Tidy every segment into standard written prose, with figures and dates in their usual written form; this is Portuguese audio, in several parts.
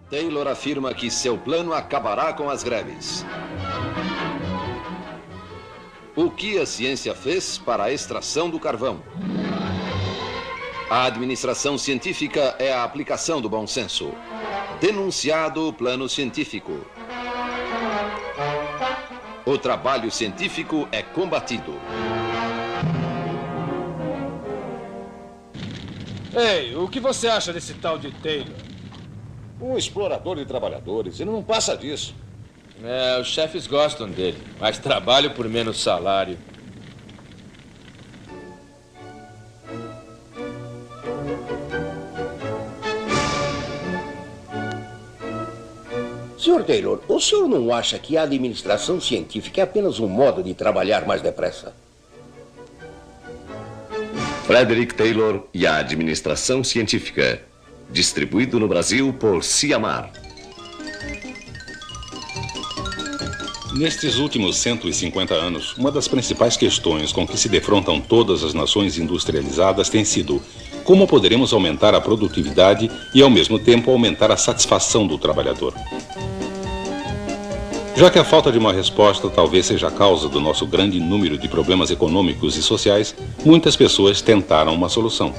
Taylor afirma que seu plano acabará com as greves. O que a ciência fez para a extração do carvão? A administração científica é a aplicação do bom senso. Denunciado o plano científico. O trabalho científico é combatido. Ei, o que você acha desse tal de Taylor? Um explorador de trabalhadores, ele não passa disso. Os chefes gostam dele, mas trabalho por menos salário. Sr. Taylor, o senhor não acha que a administração científica é apenas um modo de trabalhar mais depressa? Frederick Taylor e a administração científica. Distribuído no Brasil por Ciamar. Nestes últimos 150 anos, uma das principais questões com que se defrontam todas as nações industrializadas tem sido como poderemos aumentar a produtividade e, ao mesmo tempo, aumentar a satisfação do trabalhador. Já que a falta de uma resposta talvez seja a causa do nosso grande número de problemas econômicos e sociais, muitas pessoas tentaram uma solução.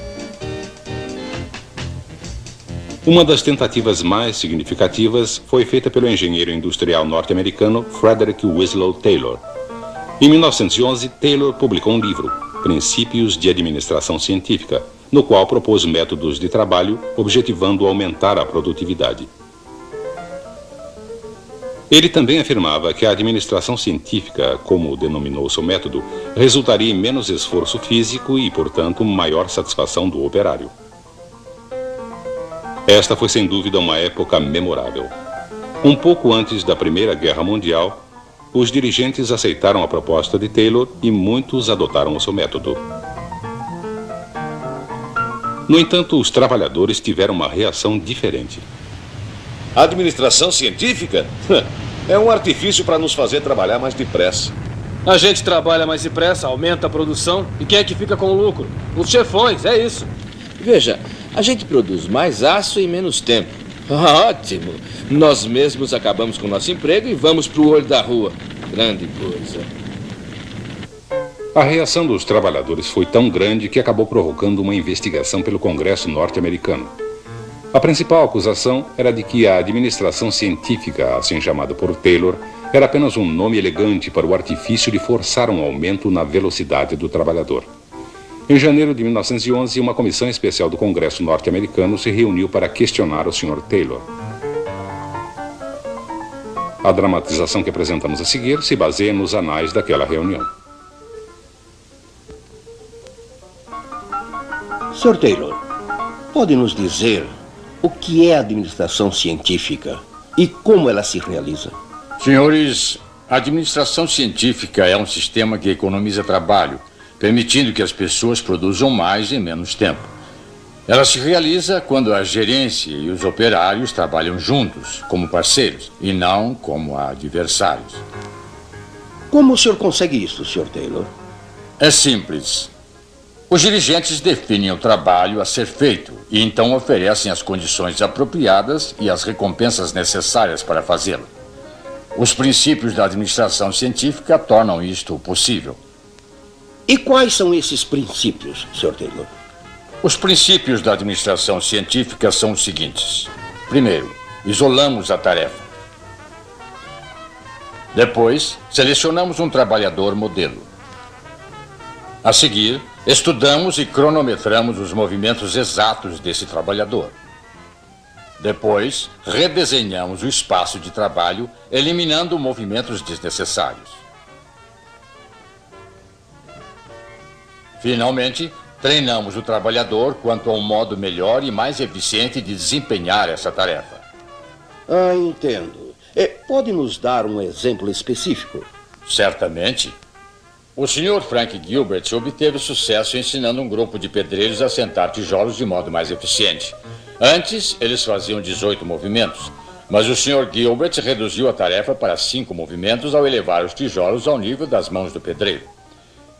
Uma das tentativas mais significativas foi feita pelo engenheiro industrial norte-americano Frederick Winslow Taylor. Em 1911, Taylor publicou um livro, Princípios de Administração Científica, no qual propôs métodos de trabalho objetivando aumentar a produtividade. Ele também afirmava que a administração científica, como denominou seu método, resultaria em menos esforço físico e, portanto, maior satisfação do operário. Esta foi, sem dúvida, uma época memorável. Um pouco antes da Primeira Guerra Mundial, os dirigentes aceitaram a proposta de Taylor e muitos adotaram o seu método. No entanto, os trabalhadores tiveram uma reação diferente. A administração científica é um artifício para nos fazer trabalhar mais depressa. A gente trabalha mais depressa, aumenta a produção, e quem é que fica com o lucro? Os chefões, é isso. Veja, a gente produz mais aço em menos tempo. Ótimo! Nós mesmos acabamos com o nosso emprego e vamos para o olho da rua. Grande coisa. A reação dos trabalhadores foi tão grande que acabou provocando uma investigação pelo Congresso norte-americano. A principal acusação era de que a administração científica, assim chamada por Taylor, era apenas um nome elegante para o artifício de forçar um aumento na velocidade do trabalhador. Em janeiro de 1911, uma comissão especial do Congresso norte-americano se reuniu para questionar o Sr. Taylor. A dramatização que apresentamos a seguir se baseia nos anais daquela reunião. Sr. Taylor, pode nos dizer o que é a administração científica e como ela se realiza? Senhores, a administração científica é um sistema que economiza trabalho, permitindo que as pessoas produzam mais em menos tempo. Ela se realiza quando a gerência e os operários trabalham juntos, como parceiros, e não como adversários. Como o senhor consegue isso, Sr. Taylor? É simples. Os dirigentes definem o trabalho a ser feito e então oferecem as condições apropriadas e as recompensas necessárias para fazê-lo. Os princípios da administração científica tornam isto possível. E quais são esses princípios, Sr. Taylor? Os princípios da administração científica são os seguintes. Primeiro, isolamos a tarefa. Depois, selecionamos um trabalhador modelo. A seguir, estudamos e cronometramos os movimentos exatos desse trabalhador. Depois, redesenhamos o espaço de trabalho, eliminando movimentos desnecessários. Finalmente, treinamos o trabalhador quanto a um modo melhor e mais eficiente de desempenhar essa tarefa. Entendo. Pode nos dar um exemplo específico? Certamente. O Sr. Frank Gilbert obteve sucesso ensinando um grupo de pedreiros a assentar tijolos de modo mais eficiente. Antes, eles faziam 18 movimentos, mas o Sr. Gilbert reduziu a tarefa para 5 movimentos ao elevar os tijolos ao nível das mãos do pedreiro.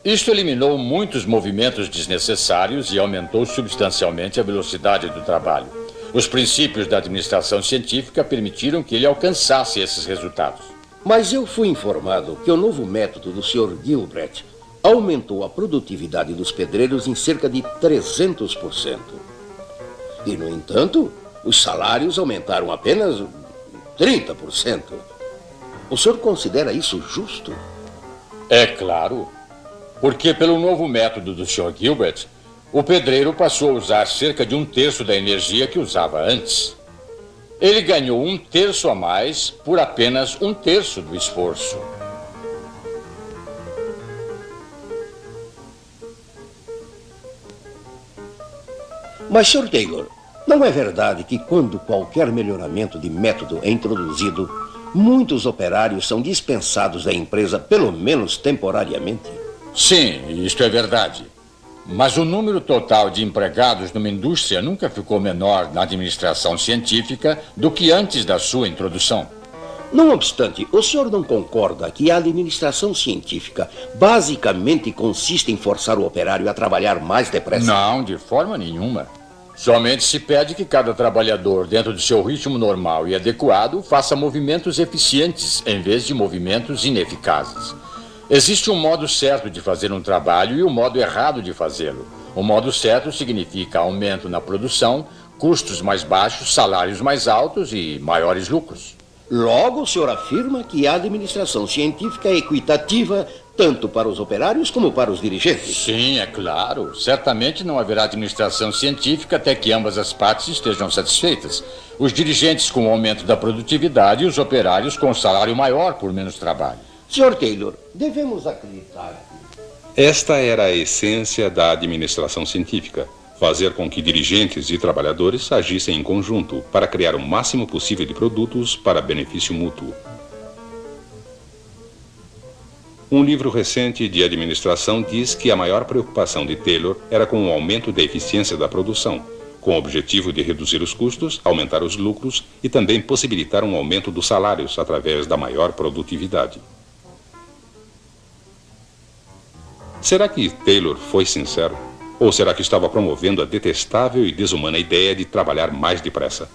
Isto eliminou muitos movimentos desnecessários e aumentou substancialmente a velocidade do trabalho. Os princípios da administração científica permitiram que ele alcançasse esses resultados. Mas eu fui informado que o novo método do Sr. Gilbert aumentou a produtividade dos pedreiros em cerca de 300%. E, no entanto, os salários aumentaram apenas 30%. O senhor considera isso justo? É claro, porque pelo novo método do Sr. Gilbert, o pedreiro passou a usar cerca de 1/3 da energia que usava antes. Ele ganhou 1/3 a mais por apenas 1/3 do esforço. Mas, Sr. Taylor, não é verdade que quando qualquer melhoramento de método é introduzido, muitos operários são dispensados da empresa, pelo menos temporariamente? Sim, isto é verdade. Mas o número total de empregados numa indústria nunca ficou menor na administração científica do que antes da sua introdução. Não obstante, o senhor não concorda que a administração científica basicamente consiste em forçar o operário a trabalhar mais depressa? Não, de forma nenhuma. Somente se pede que cada trabalhador, dentro do seu ritmo normal e adequado, faça movimentos eficientes em vez de movimentos ineficazes. Existe um modo certo de fazer um trabalho e um modo errado de fazê-lo. O modo certo significa aumento na produção, custos mais baixos, salários mais altos e maiores lucros. Logo, o senhor afirma que a administração científica é equitativa tanto para os operários como para os dirigentes? Sim, é claro. Certamente não haverá administração científica até que ambas as partes estejam satisfeitas. Os dirigentes com o aumento da produtividade e os operários com um salário maior por menos trabalho. Sr. Taylor, devemos acreditar que... Esta era a essência da administração científica. Fazer com que dirigentes e trabalhadores agissem em conjunto para criar o máximo possível de produtos para benefício mútuo. Um livro recente de administração diz que a maior preocupação de Taylor era com o aumento da eficiência da produção, com o objetivo de reduzir os custos, aumentar os lucros e também possibilitar um aumento dos salários através da maior produtividade. Será que Taylor foi sincero? Ou será que estava promovendo a detestável e desumana ideia de trabalhar mais depressa?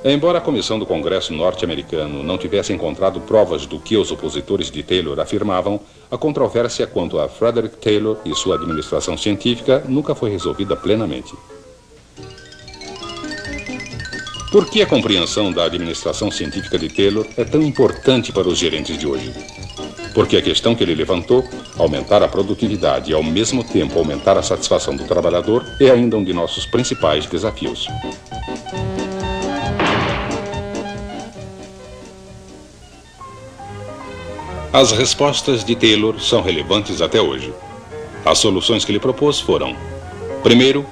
Embora a comissão do Congresso norte-americano não tivesse encontrado provas do que os opositores de Taylor afirmavam, a controvérsia quanto a Frederick Taylor e sua administração científica nunca foi resolvida plenamente. Por que a compreensão da administração científica de Taylor é tão importante para os gerentes de hoje? Porque a questão que ele levantou, aumentar a produtividade e ao mesmo tempo aumentar a satisfação do trabalhador, é ainda um de nossos principais desafios. As respostas de Taylor são relevantes até hoje. As soluções que ele propôs foram: primeiro,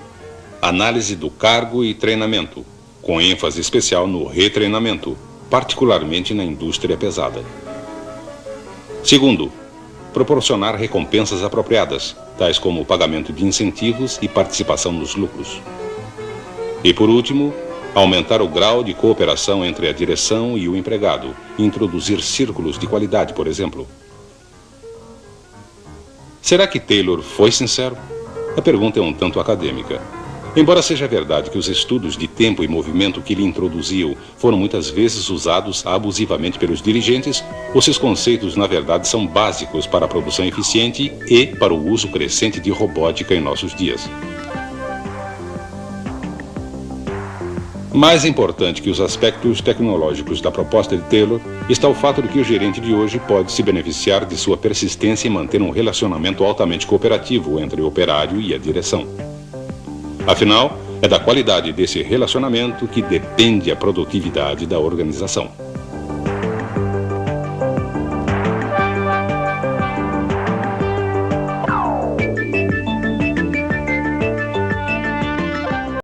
análise do cargo e treinamento, com ênfase especial no retreinamento, particularmente na indústria pesada. Segundo, proporcionar recompensas apropriadas, tais como o pagamento de incentivos e participação nos lucros. E por último, aumentar o grau de cooperação entre a direção e o empregado, introduzir círculos de qualidade, por exemplo. Será que Taylor foi sincero? A pergunta é um tanto acadêmica. Embora seja verdade que os estudos de tempo e movimento que ele introduziu foram muitas vezes usados abusivamente pelos dirigentes, os seus conceitos, na verdade, são básicos para a produção eficiente e para o uso crescente de robótica em nossos dias. Mais importante que os aspectos tecnológicos da proposta de Taylor está o fato de que o gerente de hoje pode se beneficiar de sua persistência em manter um relacionamento altamente cooperativo entre o operário e a direção. Afinal, é da qualidade desse relacionamento que depende a produtividade da organização.